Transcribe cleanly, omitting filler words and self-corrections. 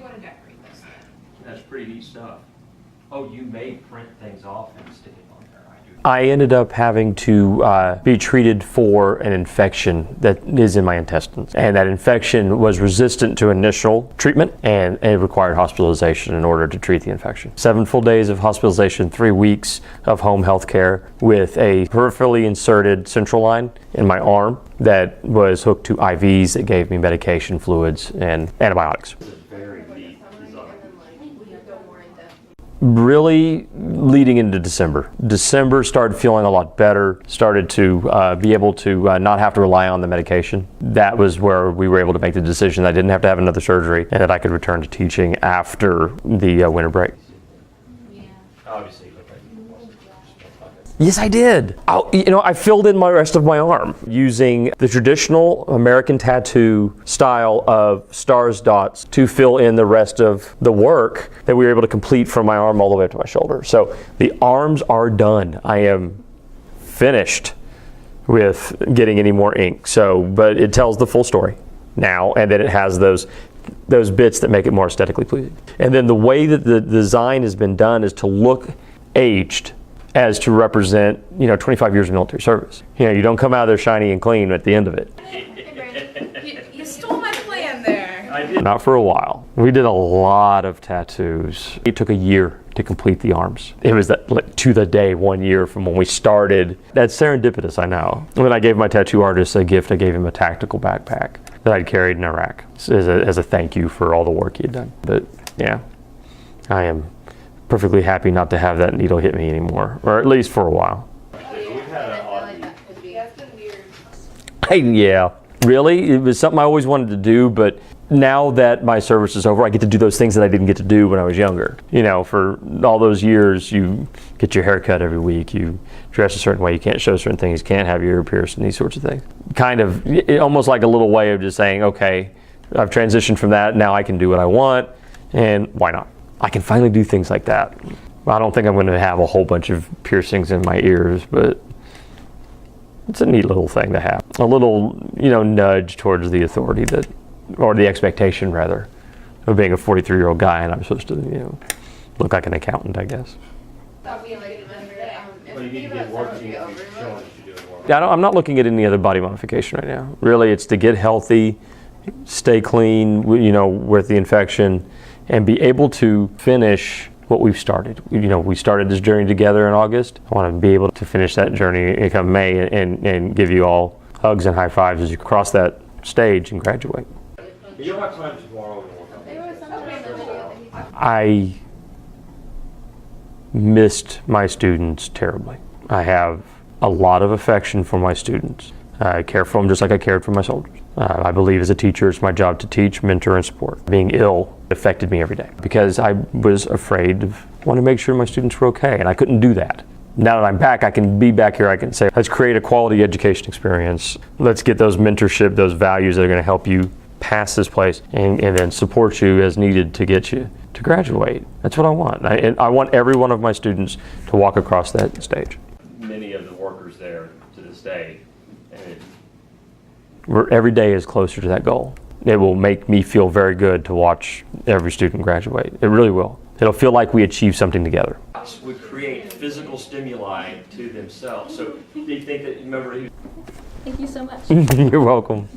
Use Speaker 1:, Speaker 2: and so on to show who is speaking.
Speaker 1: you want to decorate this then?
Speaker 2: That's pretty neat stuff. Oh, you may print things off and stick it on there.
Speaker 3: I ended up having to be treated for an infection that is in my intestines. And that infection was resistant to initial treatment, and it required hospitalization in order to treat the infection. 7 full days of hospitalization, 3 weeks of home health care with a peripherally inserted central line in my arm that was hooked to IVs that gave me medication, fluids, and antibiotics. Really leading into December. December started feeling a lot better, started to be able to not have to rely on the medication. That was where we were able to make the decision that I didn't have to have another surgery and that I could return to teaching after the winter break.
Speaker 1: Yeah.
Speaker 2: Obviously.
Speaker 3: Yes, I did. I filled in my rest of my arm using the traditional American tattoo style of stars, dots to fill in the rest of the work that we were able to complete from my arm all the way up to my shoulder. So the arms are done. I am finished with getting any more ink. But it tells the full story now, and then it has those bits that make it more aesthetically pleasing. And then the way that the design has been done is to look aged, as to represent, 25 years of military service. You don't come out of there shiny and clean at the end of it.
Speaker 1: You stole my plan there.
Speaker 2: I did.
Speaker 3: Not for a while. We did a lot of tattoos. It took a year to complete the arms. It was to the day 1 year from when we started. That's serendipitous, I know. When I gave my tattoo artist a gift, I gave him a tactical backpack that I'd carried in Iraq as a thank you for all the work he had done. But yeah, I am perfectly happy not to have that needle hit me anymore, or at least for a while. Yeah, really, it was something I always wanted to do, but now that my service is over, I get to do those things that I didn't get to do when I was younger. For all those years, you get your hair cut every week, you dress a certain way, you can't show certain things, you can't have your ear pierced, and these sorts of things. Kind of, almost like a little way of just saying, okay, I've transitioned from that, now I can do what I want, and why not? I can finally do things like that. I don't think I'm going to have a whole bunch of piercings in my ears, but it's a neat little thing to have. A little, nudge towards the authority or the expectation rather, of being a 43-year-old guy and I'm supposed to, look like an accountant, I guess. I'm not looking at any other body modification right now. Really, it's to get healthy, stay clean, with the infection, and be able to finish what we've started. We started this journey together in August. I want to be able to finish that journey come May and give you all hugs and high fives as you cross that stage and graduate.
Speaker 2: You'll have time tomorrow.
Speaker 3: I missed my students terribly. I have a lot of affection for my students. I care for them just like I cared for my soldiers. I believe as a teacher, it's my job to teach, mentor, and support. Being ill affected me every day because I was afraid of wanting to make sure my students were okay, and I couldn't do that. Now that I'm back, I can be back here, I can say, let's create a quality education experience. Let's get those mentorship, those values that are going to help you pass this place and then support you as needed to get you to graduate. That's what I want. I want every one of my students to walk across that stage.
Speaker 2: Many of the workers there to this day,
Speaker 3: every day is closer to that goal. It will make me feel very good to watch every student graduate. It really will. It'll feel like we achieved something together.
Speaker 2: Would create physical stimuli to themselves. So do you think that, remember?
Speaker 4: Thank you so much.
Speaker 3: You're welcome.